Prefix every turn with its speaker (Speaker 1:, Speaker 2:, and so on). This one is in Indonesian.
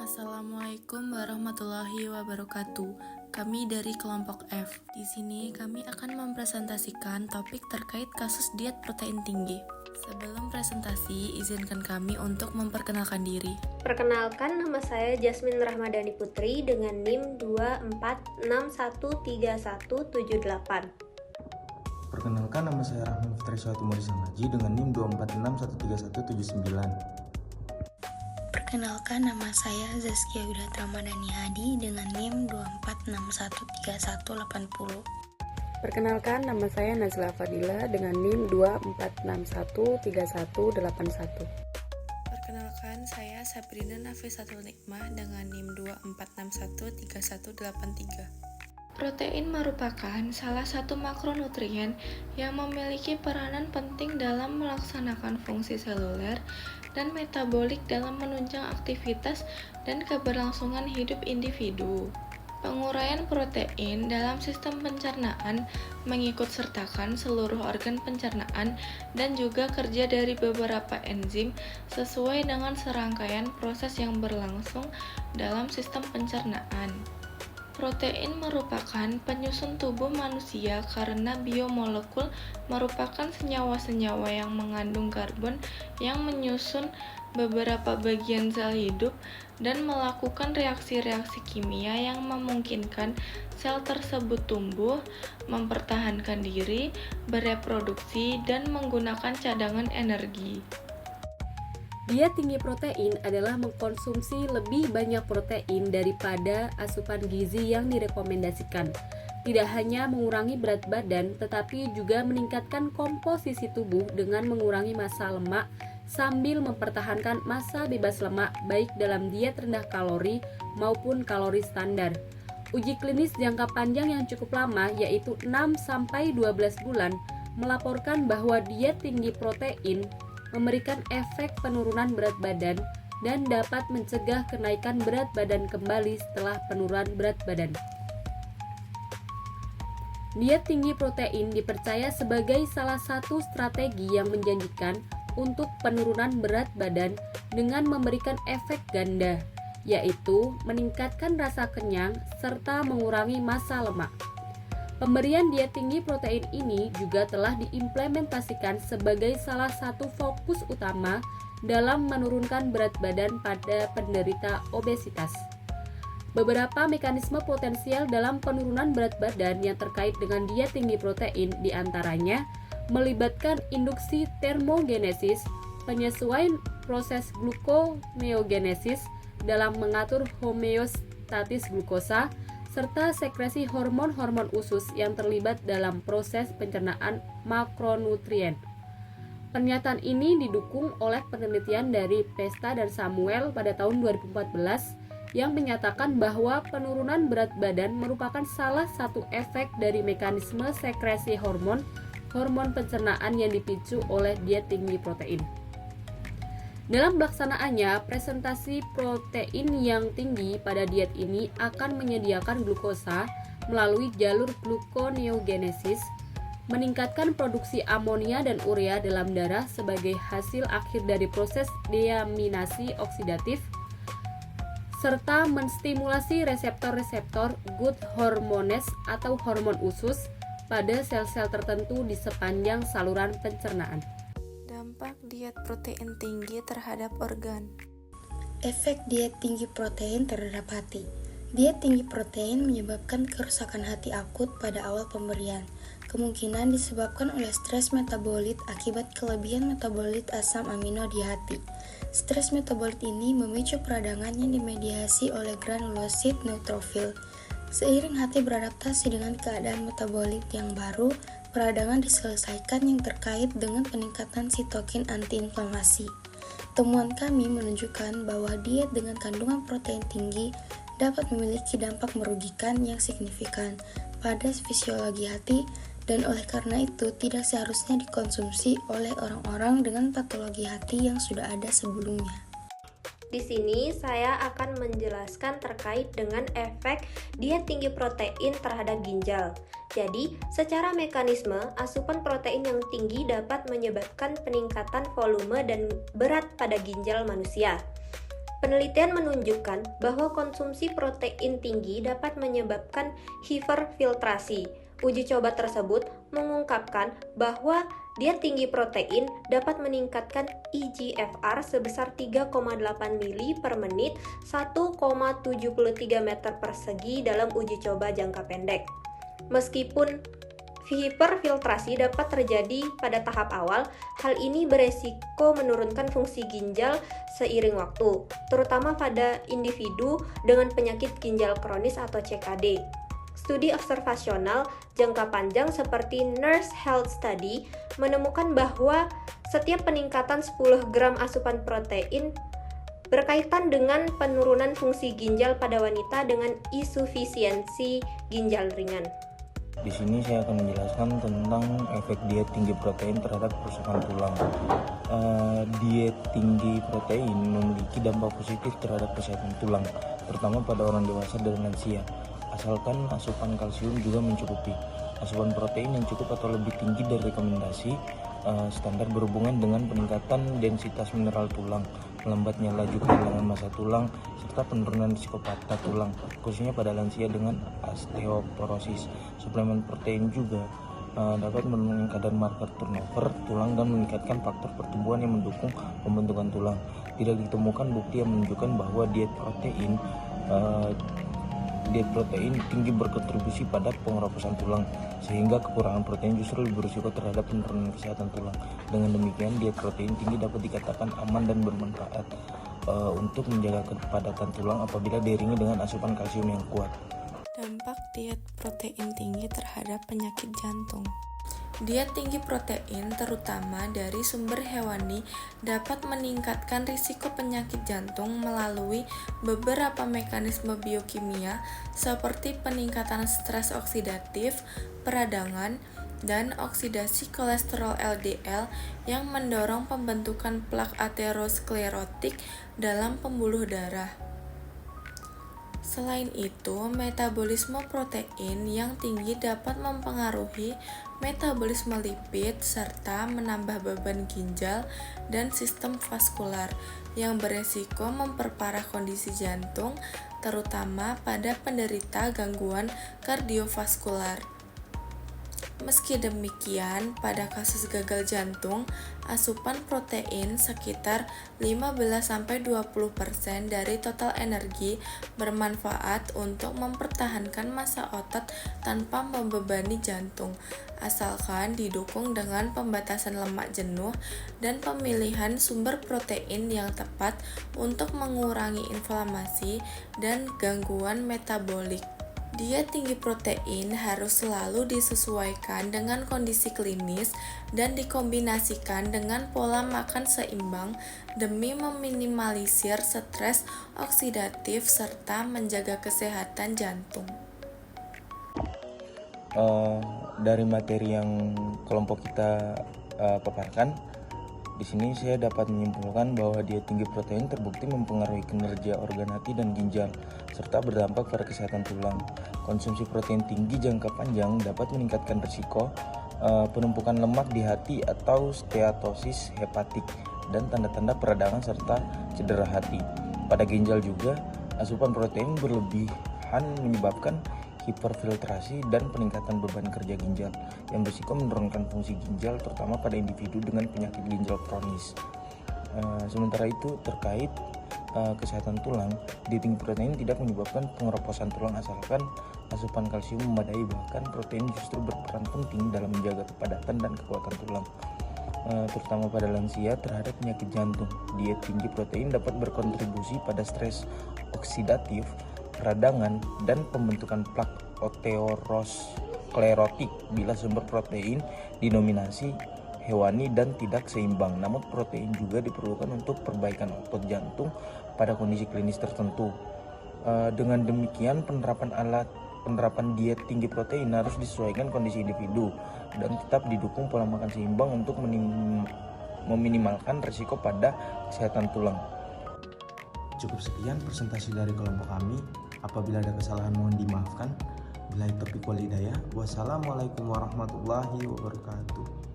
Speaker 1: Assalamualaikum warahmatullahi wabarakatuh. Kami dari kelompok F. Di sini kami akan mempresentasikan topik terkait kasus diet protein tinggi. Sebelum presentasi, izinkan kami untuk memperkenalkan diri.
Speaker 2: Perkenalkan, nama saya Jasmine Rahmadani Putri dengan NIM 24613178.
Speaker 3: Perkenalkan, nama saya Rahman Fitri Syahtumuri Samaji dengan NIM 24613179.
Speaker 4: Perkenalkan, nama saya Zaskia Widata Ramadhani Hadi dengan NIM 24613180.
Speaker 5: Perkenalkan, nama saya Nazla Fadila dengan NIM 24613181.
Speaker 1: Perkenalkan, saya Sabrina Nafisatul Nikmah dengan NIM 24613183. Protein merupakan salah satu makronutrien yang memiliki peranan penting dalam melaksanakan fungsi seluler dan metabolik dalam menunjang aktivitas dan keberlangsungan hidup individu. Penguraian protein dalam sistem pencernaan mengikut sertakan seluruh organ pencernaan dan juga kerja dari beberapa enzim sesuai dengan serangkaian proses yang berlangsung dalam sistem pencernaan. Protein merupakan penyusun tubuh manusia karena biomolekul merupakan senyawa-senyawa yang mengandung karbon yang menyusun beberapa bagian sel hidup dan melakukan reaksi-reaksi kimia yang memungkinkan sel tersebut tumbuh, mempertahankan diri, bereproduksi, dan menggunakan cadangan energi.
Speaker 5: Diet tinggi protein adalah mengkonsumsi lebih banyak protein daripada asupan gizi yang direkomendasikan. Tidak hanya mengurangi berat badan, tetapi juga meningkatkan komposisi tubuh dengan mengurangi massa lemak sambil mempertahankan massa bebas lemak baik dalam diet rendah kalori maupun kalori standar. Uji klinis jangka panjang yang cukup lama yaitu 6-12 bulan melaporkan bahwa diet tinggi protein memberikan efek penurunan berat badan dan dapat mencegah kenaikan berat badan kembali setelah penurunan berat badan. Diet tinggi protein dipercaya sebagai salah satu strategi yang menjanjikan untuk penurunan berat badan dengan memberikan efek ganda, yaitu meningkatkan rasa kenyang serta mengurangi massa lemak. Pemberian diet tinggi protein ini juga telah diimplementasikan sebagai salah satu fokus utama dalam menurunkan berat badan pada penderita obesitas. Beberapa mekanisme potensial dalam penurunan berat badan yang terkait dengan diet tinggi protein diantaranya melibatkan induksi termogenesis, penyesuaian proses gluconeogenesis dalam mengatur homeostatis glukosa, serta sekresi hormon-hormon usus yang terlibat dalam proses pencernaan makronutrien. Pernyataan ini didukung oleh penelitian dari Pesta dan Samuel pada tahun 2014 yang menyatakan bahwa penurunan berat badan merupakan salah satu efek dari mekanisme sekresi hormon pencernaan yang dipicu oleh diet tinggi protein. Dalam pelaksanaannya, presentasi protein yang tinggi pada diet ini akan menyediakan glukosa melalui jalur gluconeogenesis, meningkatkan produksi amonia dan urea dalam darah sebagai hasil akhir dari proses deaminasi oksidatif, serta menstimulasi reseptor-reseptor good hormones atau hormon usus pada sel-sel tertentu di sepanjang saluran pencernaan.
Speaker 1: Dampak diet protein tinggi terhadap organ.
Speaker 4: Efek diet tinggi protein terhadap hati. Diet tinggi protein menyebabkan kerusakan hati akut pada awal pemberian. Kemungkinan disebabkan oleh stres metabolit akibat kelebihan metabolit asam amino di hati. Stres metabolit ini memicu peradangan yang dimediasi oleh granulosit neutrofil. Seiring hati beradaptasi dengan keadaan metabolit yang baru, peradangan diselesaikan yang terkait dengan peningkatan sitokin antiinflamasi. Temuan kami menunjukkan bahwa diet dengan kandungan protein tinggi dapat memiliki dampak merugikan yang signifikan pada fisiologi hati dan oleh karena itu tidak seharusnya dikonsumsi oleh orang-orang dengan patologi hati yang sudah ada sebelumnya.
Speaker 2: Di sini saya akan menjelaskan terkait dengan efek diet tinggi protein terhadap ginjal. Jadi, secara mekanisme, asupan protein yang tinggi dapat menyebabkan peningkatan volume dan berat pada ginjal manusia. Penelitian menunjukkan bahwa konsumsi protein tinggi dapat menyebabkan hiperfiltrasi. Uji coba tersebut mengungkapkan bahwa diet tinggi protein dapat meningkatkan eGFR sebesar 3,8 mili per menit 1,73 meter persegi dalam uji coba jangka pendek. Meskipun hiperfiltrasi dapat terjadi pada tahap awal, hal ini beresiko menurunkan fungsi ginjal seiring waktu, terutama pada individu dengan penyakit ginjal kronis atau CKD. Studi observasional jangka panjang seperti Nurse Health Study menemukan bahwa setiap peningkatan 10 gram asupan protein berkaitan dengan penurunan fungsi ginjal pada wanita dengan insufisiensi ginjal ringan.
Speaker 3: Di sini saya akan menjelaskan tentang efek diet tinggi protein terhadap kerusakan tulang. Diet tinggi protein memiliki dampak positif terhadap kesehatan tulang, terutama pada orang dewasa dan lansia, asalkan asupan kalsium juga mencukupi. Asupan protein yang cukup atau lebih tinggi dari rekomendasi standar berhubungan dengan peningkatan densitas mineral tulang, melambatnya laju kehilangan massa tulang, serta penurunan risiko patah tulang, khususnya pada lansia dengan osteoporosis. Suplemen protein juga dapat menurunkan kadar marker turnover tulang dan meningkatkan faktor pertumbuhan yang mendukung pembentukan tulang. Tidak ditemukan bukti yang menunjukkan bahwa diet protein tinggi berkontribusi pada pengeroposan tulang, sehingga kekurangan protein justru lebih berisiko terhadap penurunan kesehatan tulang. Dengan demikian, diet protein tinggi dapat dikatakan aman dan bermanfaat untuk menjaga kepadatan tulang apabila diiringi dengan asupan kalsium yang kuat.
Speaker 1: Dampak diet protein tinggi terhadap penyakit jantung. Diet tinggi protein, terutama dari sumber hewani, dapat meningkatkan risiko penyakit jantung melalui beberapa mekanisme biokimia seperti peningkatan stres oksidatif, peradangan, dan oksidasi kolesterol LDL yang mendorong pembentukan plak aterosklerotik dalam pembuluh darah. Selain itu, metabolisme protein yang tinggi dapat mempengaruhi metabolisme lipid serta menambah beban ginjal dan sistem vaskular yang beresiko memperparah kondisi jantung, terutama pada penderita gangguan kardiovaskular. Meski demikian, pada kasus gagal jantung, asupan protein sekitar 15-20% dari total energi bermanfaat untuk mempertahankan massa otot tanpa membebani jantung, asalkan didukung dengan pembatasan lemak jenuh dan pemilihan sumber protein yang tepat untuk mengurangi inflamasi dan gangguan metabolik. Diet tinggi protein harus selalu disesuaikan dengan kondisi klinis dan dikombinasikan dengan pola makan seimbang demi meminimalisir stres oksidatif serta menjaga kesehatan jantung.
Speaker 3: Dari materi yang kelompok kita paparkan, di sini saya dapat menyimpulkan bahwa diet tinggi protein terbukti mempengaruhi kinerja organ hati dan ginjal, serta berdampak pada kesehatan tulang. Konsumsi protein tinggi jangka panjang dapat meningkatkan risiko penumpukan lemak di hati atau steatosis hepatik dan tanda-tanda peradangan serta cedera hati. Pada ginjal juga, asupan protein berlebihan menyebabkan hiperfiltrasi dan peningkatan beban kerja ginjal yang berisiko menurunkan fungsi ginjal, terutama pada individu dengan penyakit ginjal kronis. Sementara itu, terkait kesehatan tulang, diet tinggi protein tidak menyebabkan pengeroposan tulang asalkan asupan kalsium memadai, bahkan protein justru berperan penting dalam menjaga kepadatan dan kekuatan tulang, terutama pada lansia terhadap penyakit jantung. Diet tinggi protein dapat berkontribusi pada stres oksidatif, peradangan, dan pembentukan plak aterosklerotik bila sumber protein dinominasi hewani dan tidak seimbang. Namun protein juga diperlukan untuk perbaikan otot jantung pada kondisi klinis tertentu. Dengan demikian, penerapan diet tinggi protein harus disesuaikan kondisi individu dan tetap didukung pola makan seimbang untuk meminimalkan risiko pada kesehatan tulang. Cukup sekian presentasi dari kelompok kami. Apabila ada kesalahan mohon dimaafkan. Billahi taufiq wal hidayah. Wassalamualaikum warahmatullahi wabarakatuh.